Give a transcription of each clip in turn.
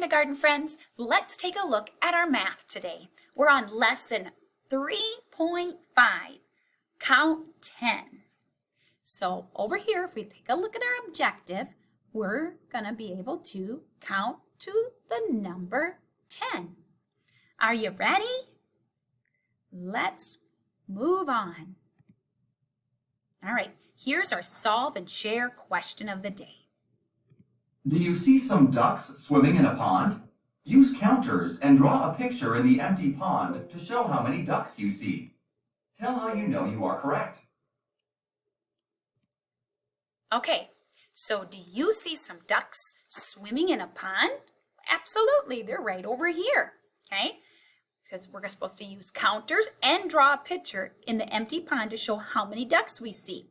kindergarten friends, let's take a look at our math today. We're on lesson 3.5, count 10. So over here, if we take a look at our objective, we're going to be able to count to the number 10. Are you ready? Let's move on. All right, here's our solve and share question of the day. Do you see some ducks swimming in a pond? Use counters and draw a picture in the empty pond to show how many ducks you see. Tell how you know you are correct. Okay, so do you see some ducks swimming in a pond? Absolutely, they're right over here, okay? Says we're supposed to use counters and draw a picture in the empty pond to show how many ducks we see.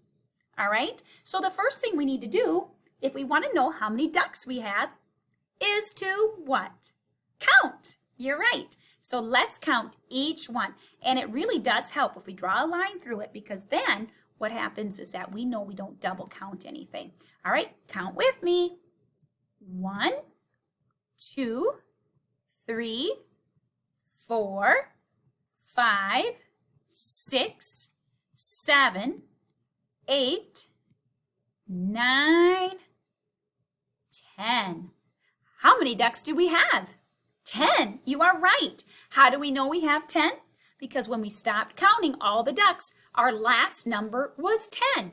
All right, so the first thing we need to do, if we want to know how many ducks we have, is to what? Count. You're right. So let's count each one. And it really does help if we draw a line through it, because then what happens is that we know we don't double count anything. All right, count with me. 1, 2, 3, 4, 5, 6, 7, 8, 9, 10. How many ducks do we have? 10. You are right. How do we know we have 10? Because when we stopped counting all the ducks, our last number was 10.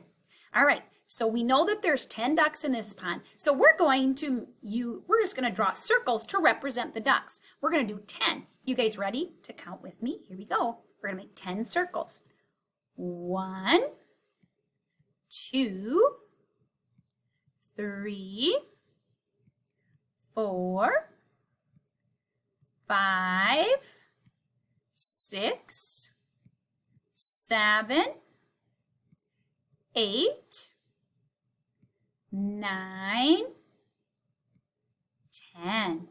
All right, so we know that there's 10 ducks in this pond. So we're just going to draw circles to represent the ducks. We're going to do 10. You guys ready to count with me? Here we go. We're going to make 10 circles. 1, 2, 3, 4, 5, 6, 7, 8, 9, 10.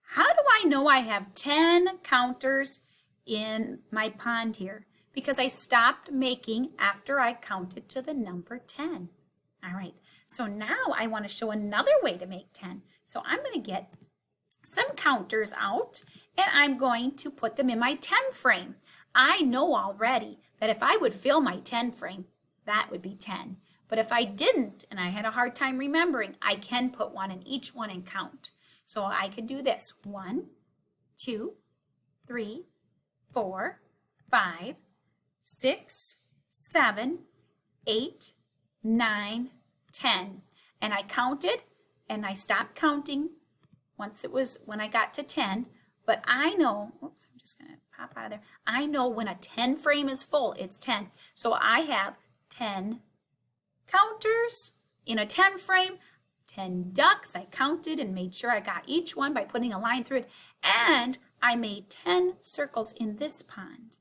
How do I know I have 10 counters in my pond here? Because I stopped making after I counted to the number 10. All right, so now I want to show another way to make 10. So I'm going to get some counters out and I'm going to put them in my 10 frame. I know already that if I would fill my 10 frame, that would be 10. But if I didn't and I had a hard time remembering, I can put one in each one and count. So I could do this. 1, 2, 3, 4, 5, 6, 7, 8, 9, 10. And I counted and I stopped counting when I got to 10. But I know, oops, I'm just going to pop out of there. I know when a 10 frame is full, it's 10. So I have 10 counters in a 10 frame, 10 ducks. I counted and made sure I got each one by putting a line through it. And I made 10 circles in this pond.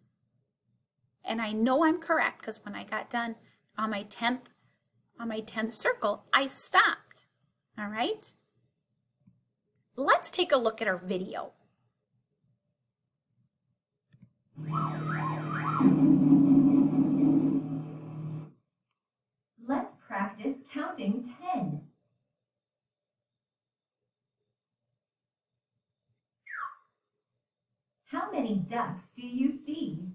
And I know I'm correct because when I got done on my 10th circle, I stopped. All right? Let's take a look at our video. Let's practice counting 10. How many ducks do you see?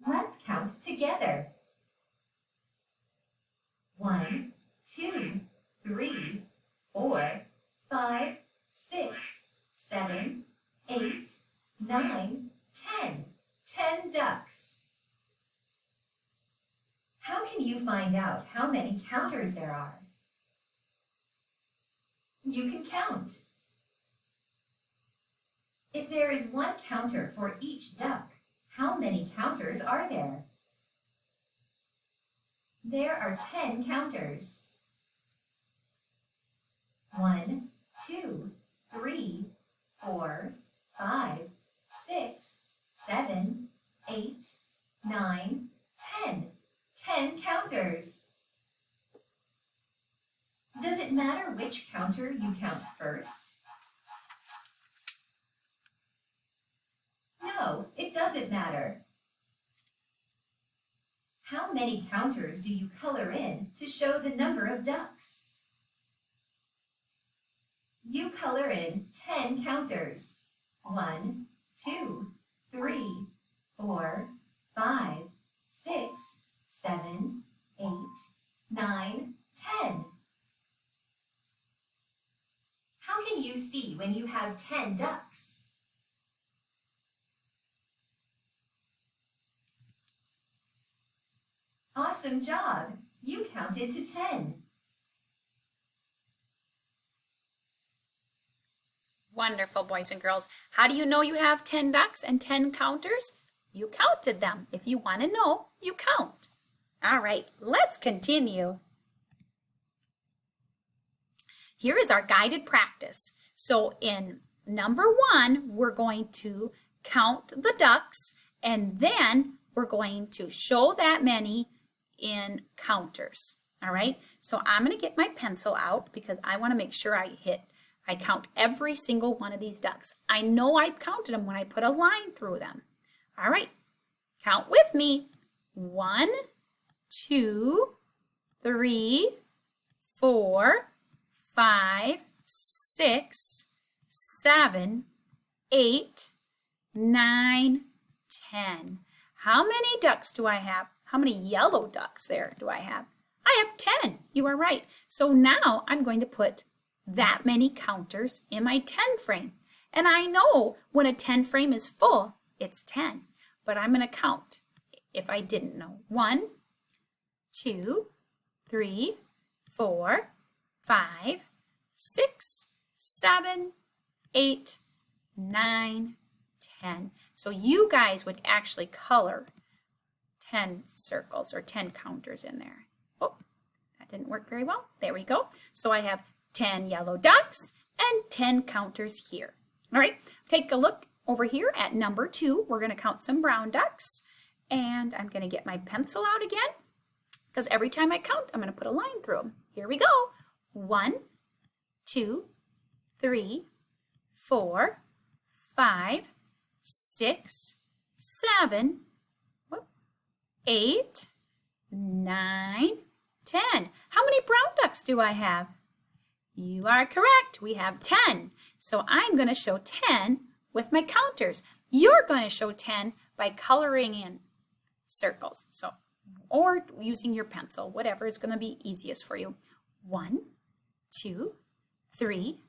Let's count together. 1, 2, 3, 4, 5, 6, 7, 8, 9, 10. 10 ducks. How can you find out how many counters there are? You can count. If there is one counter for each duck, how many counters are there? There are 10 counters. 1, 2, 3, 4, 5, 6, 7, 8, 9, 10. 10 counters. Does it matter which counter you count first? No, it doesn't matter. How many counters do you color in to show the number of ducks? you color in 10 counters. 1, 2, 3, 4, 5, 6, 7, 8, 9, 10. How can you see when you have 10 ducks? Awesome job! You counted to 10. Wonderful, boys and girls. How do you know you have 10 ducks and 10 counters? You counted them. If you want to know, you count. All right, let's continue. Here is our guided practice. So in number 1, we're going to count the ducks, and then we're going to show that many in counters. All right, so I'm going to get my pencil out because I want to make sure I count every single one of these ducks. I know I counted them when I put a line through them. All right, count with me. 1, 2, 3, 4, 5, 6, 7, 8, 9, 10. How many ducks do I have? How many yellow ducks there do I have? I have 10. You are right. So now I'm going to put that many counters in my 10 frame. And I know when a 10 frame is full, it's 10. But I'm going to count if I didn't know. 1, 2, 3, 4, 5, 6, 7, 8, 9, 10. So you guys would actually color 10 circles or 10 counters in there. Oh, that didn't work very well. There we go. So I have 10 yellow ducks and 10 counters here. All right, take a look over here at number 2. We're going to count some brown ducks, and I'm going to get my pencil out again because every time I count, I'm going to put a line through them. Here we go. 1, 2, 3, 4, 5, 6, 7, 8, 9, 10. How many brown ducks do I have? You are correct. We have 10. So I'm going to show 10 with my counters. You're going to show 10 by coloring in circles. So, or using your pencil, whatever is going to be easiest for you. 1, 2, 3,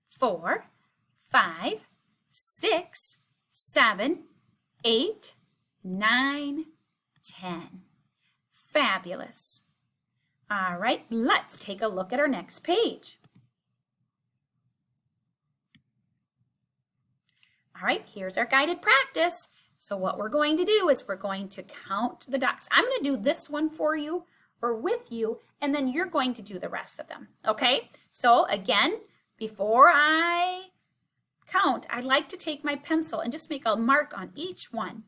4, 5, 6, 7, 8, 9, 10. Fabulous. All right, let's take a look at our next page. All right, here's our guided practice. So what we're going to do is we're going to count the ducks. I'm going to do this one for you or with you, and then you're going to do the rest of them, okay? So again, before I count, I'd like to take my pencil and just make a mark on each one.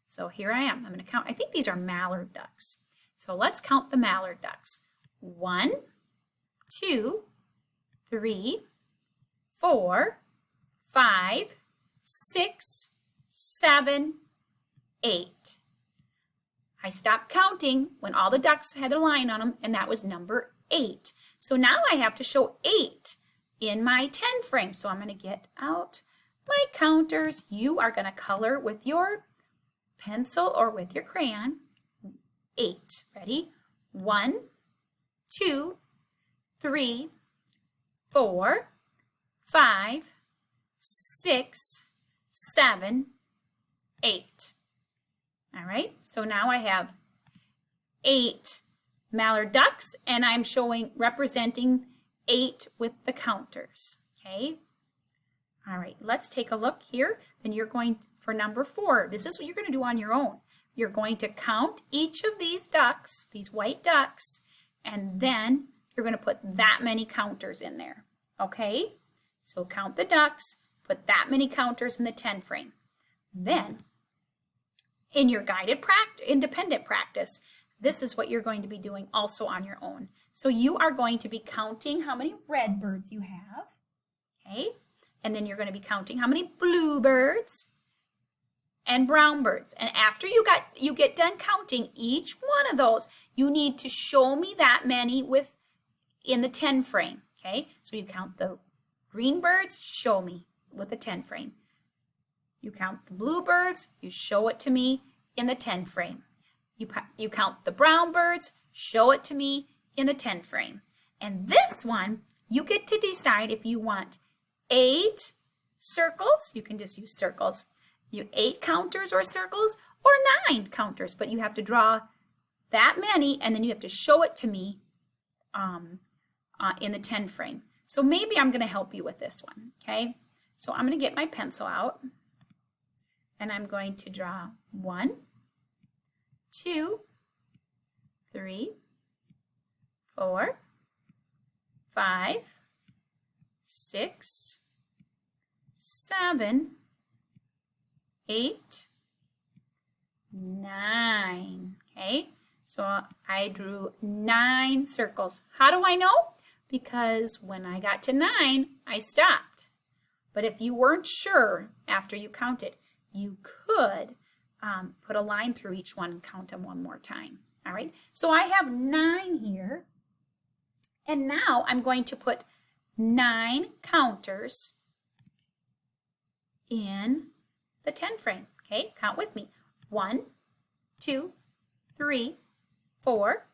So here I am. I'm going to count. I think these are mallard ducks. So let's count the mallard ducks. 1, 2, 3, 4, 5, 6, 7, 8. I stopped counting when all the ducks had a line on them, and that was number 8. So now I have to show 8 in my 10 frame. So I'm going to get out my counters. You are going to color with your pencil or with your crayon. 8. Ready? 1, 2, 3, 4, 5, 6, 7, 8. All right, so now I have 8 mallard ducks, and I'm representing 8 with the counters. Okay. All right, let's take a look here. Then you're going for number 4. This is what you're going to do on your own. You're going to count each of these ducks, these white ducks, and then you're going to put that many counters in there. Okay? So count the ducks, put that many counters in the 10 frame. Then, in your guided independent practice, this is what you're going to be doing also on your own. So you are going to be counting how many red birds you have. Okay? And then you're going to be counting how many blue birds and brown birds. And after you get done counting each one of those, you need to show me that many in the 10 frame. Okay? So you count the green birds, show me with a 10 frame. You count the blue birds, you show it to me in the 10 frame. You count the brown birds, show it to me in the 10 frame. And this one, you get to decide if you want 8 circles, you can just use circles, 8 counters or circles, or 9 counters, but you have to draw that many and then you have to show it to me in the 10 frame. So maybe I'm going to help you with this one, okay? So I'm going to get my pencil out and I'm going to draw 1, 2, 3, 4, 5, 6, 7, 8, 9. Okay, so I drew 9 circles. How do I know? Because when I got to 9, I stopped. But if you weren't sure after you counted, you could put a line through each one and count them one more time. All right, so I have 9 here. And now I'm going to put 9 counters in the 10 frame. Okay, count with me. 1, 2, 3, 4,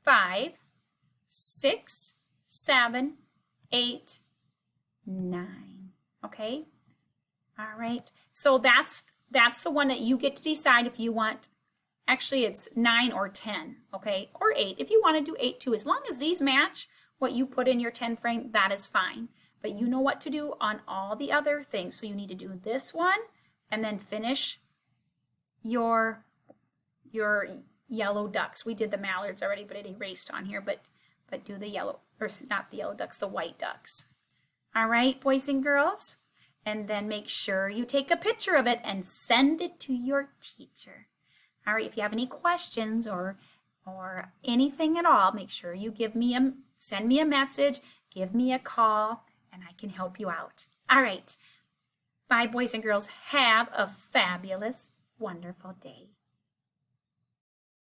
5, 6, 7, 8, 9. Okay, all right. So that's the one that you get to decide if you want. Actually, it's 9 or 10, okay, or 8. If you want to do 8 too, as long as these match what you put in your 10 frame, that is fine. But you know what to do on all the other things. So you need to do this one and then finish your yellow ducks. We did the mallards already, but it erased on here, but do the yellow, or not the yellow ducks, the white ducks. All right, boys and girls? And then make sure you take a picture of it and send it to your teacher. All right, if you have any questions or anything at all, make sure you send me a message, give me a call, and I can help you out. All right. Bye, boys and girls. Have a fabulous, wonderful day.